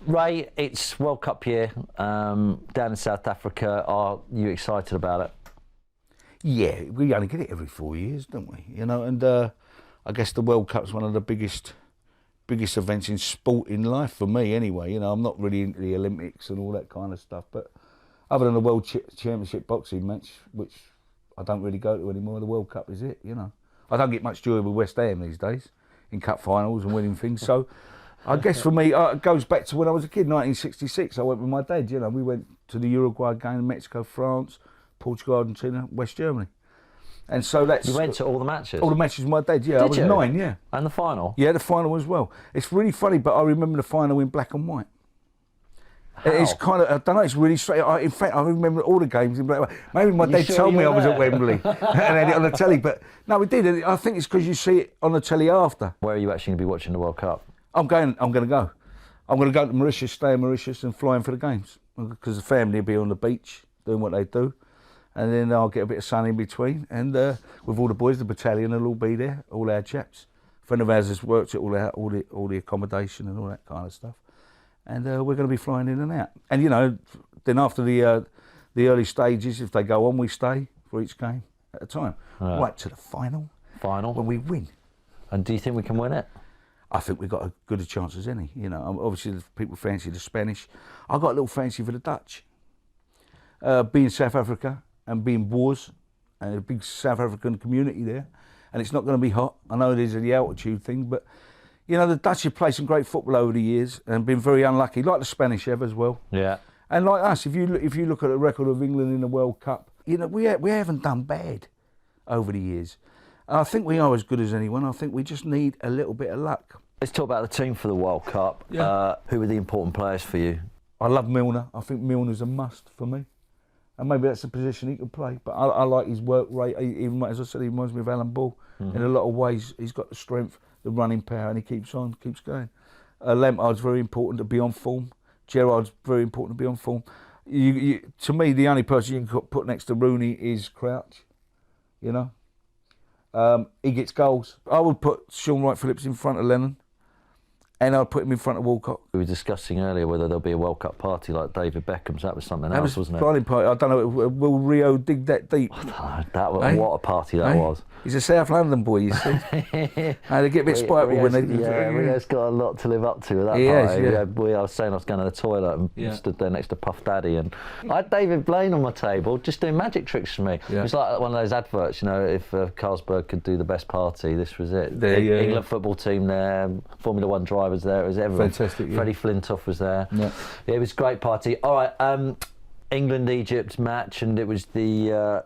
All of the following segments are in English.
Ray, it's World Cup year down in South Africa. Are you excited about it? Yeah, we only get it every 4 years, don't we? You know, and I guess the World Cup's one of the biggest events in sport in life for me, anyway. You know, I'm not really into the Olympics and all that kind of stuff, but other than the World Championship boxing match, which I don't really go to anymore, the World Cup is it. You know, I don't get much joy with West Ham these days in cup finals and winning things. So I guess for me, it goes back to when I was a kid, 1966. I went with my dad. You know, we went to the Uruguay game, Mexico, France, Portugal, Argentina, West Germany. And so that's... You went to all the matches? All the matches with my dad, yeah. Did I was you? 9, yeah. And the final? Yeah, the final as well. It's really funny, but I remember the final in black and white. How? It's kind of, I don't know, it's really straight. In fact, I remember all the games in black and white. Maybe my dad sure told you me I were was there? at Wembley and had it on the telly, but no, we did. I think it's because you see it on the telly after. Where are you actually going to be watching the World Cup? I'm going to go. I'm going to go to Mauritius, stay in Mauritius and fly in for the games because the family will be on the beach doing what they do. And then I'll get a bit of sun in between. And with all the boys, the battalion will all be there, all our chaps. A friend of ours has worked it all out, all the accommodation and all that kind of stuff. And we're going to be flying in and out. And, you know, then after the early stages, if they go on, we stay for each game at a time. Right to the final. Final? When we win. And do you think we can win it? I think we've got as good a chance as any. You know, obviously people fancy the Spanish. I've got a little fancy for the Dutch. Being South Africa and being Boers, and a big South African community there, and it's not going to be hot. I know there's the altitude thing, but you know the Dutch have played some great football over the years and been very unlucky, like the Spanish have as well. Yeah. And like us, if you look at the record of England in the World Cup, you know we haven't done bad over the years. And I think we are as good as anyone. I think we just need a little bit of luck. Let's talk about the team for the World Cup. Yeah. Who are the important players for you? I love Milner. I think Milner's a must for me. And maybe that's a position he can play. But I like his work rate. Even as I said, he reminds me of Alan Ball. In a lot of ways, he's got the strength, the running power, and he keeps going. Lampard's very important to be on form. Gerrard's very important to be on form. To me, the only person you can put next to Rooney is Crouch. You know? He gets goals. I would put Sean Wright-Phillips in front of Lennon. And I'd put him in front of Walcott. We were discussing earlier whether there'll be a World Cup party like David Beckham's. That was something else, wasn't it? Party. I don't know. Will Rio dig that deep? What a party that was. He's a South London boy, you see. They get a bit spiteful when they... Yeah, Rio's got a lot to live up to with that party. I was saying I was going to the toilet and stood there next to Puff Daddy, and I had David Blaine on my table just doing magic tricks for me. Yeah. It was like one of those adverts, you know, if Carlsberg could do the best party, this was it. England football team there, Formula One drivers there, it was everyone. Fantastic, yeah. Freddie Flintoff was there. Yeah. It was a great party. All right, England-Egypt match, and it was the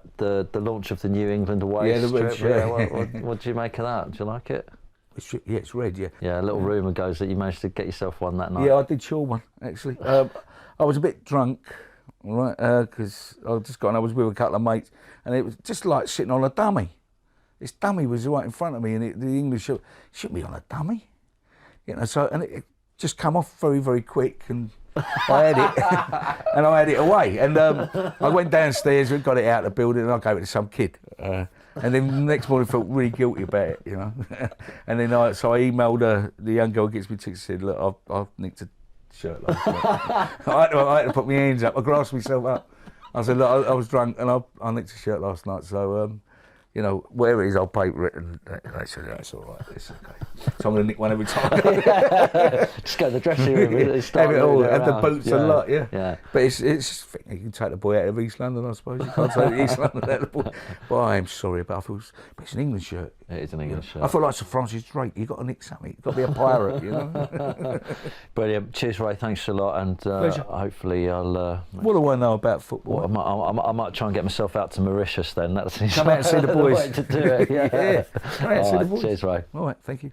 launch of the new England away strip. What do you make of that? Do you like it? It's red, yeah. Yeah, a little rumour goes that you managed to get yourself one that night. Yeah, I did sure one, actually. I was a bit drunk, all right, because I just got on, I was with a couple of mates, and it was just like sitting on a dummy. This dummy was right in front of me, and the English shouldn't be on a dummy. You know, so, and it just come off very, very quick, and I had it, and I had it away. And I went downstairs and got it out of the building, and I gave it to some kid. And then the next morning I felt really guilty about it, you know. And then I emailed the young girl who gets me tickets, said, look, I've nicked a shirt last night. I had to put my hands up, I grasped myself up. I said, look, I was drunk and I nicked a shirt last night, so, you know, whatever it is, I'll pay for it. And they said, that's all right, it's okay. So I'm going to nick one every time. Just go to the dressing room and have it all, have the boots a lot, yeah. But it's you can take the boy out of East London, I suppose. You can't take East London out of the boy. But I am sorry about it. But it's an England shirt. It is an England shirt. I feel like Sir Francis Drake. You've got to nick something. You've got to be a pirate, you know. Brilliant. Cheers, Ray. Thanks a lot. And hopefully I'll... what do I know about football? Well, I might try and get myself out to Mauritius then. That's come out and see the boys. The way to do it. Yeah. Come out and see the boys. Cheers, Ray. All right, thank you.